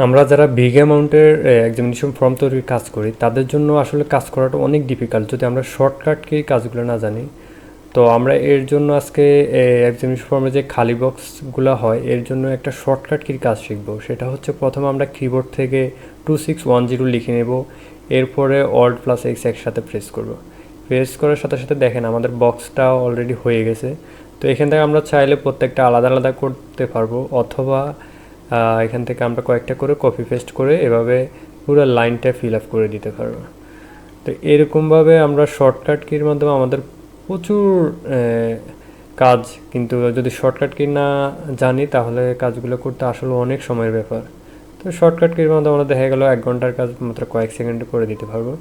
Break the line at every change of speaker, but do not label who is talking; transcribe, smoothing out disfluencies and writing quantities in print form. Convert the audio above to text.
আমরা যারা বিগ অ্যামাউন্টের এক্সামিনেশন ফর্ম তৈরির কাজ করি তাদের জন্য আসলে কাজ করাটা অনেক ডিফিকাল্ট যদি আমরা শর্টকাট কি কাজগুলো না জানি। তো আমরা এর জন্য আজকে এক্সামিনেশন ফর্মে যে খালি বক্সগুলো হয় এর জন্য একটা শর্টকাট কির কাজ শিখবো। সেটা হচ্ছে প্রথমে আমরা কিবোর্ড থেকে 2610 লিখে নেব, এরপরে অল্ট প্লাস এক্স একসাথে প্রেস করব। প্রেস করার সাথে সাথে দেখেন আমাদের বক্সটা অলরেডি হয়ে গেছে। তো এখান থেকে আমরা চাইলে প্রত্যেকটা আলাদা আলাদা করতে পারবো, অথবা এখান থেকে আমরা কয়েকটা করে কপি পেস্ট করে এভাবে পুরো লাইনটা ফিল আপ করে দিতে পারবো। তো এরকমভাবে আমরা শর্টকাট কির মাধ্যমে আমাদের প্রচুর কাজ, কিন্তু যদি শর্টকাট কি না জানি তাহলে কাজগুলো করতে আসলে অনেক সময়ের ব্যাপার। তো শর্টকাট কির মাধ্যমে আমরা দেখা গেল 1 ঘন্টার কাজ মাত্র কয়েক সেকেন্ডে করে দিতে পারবো।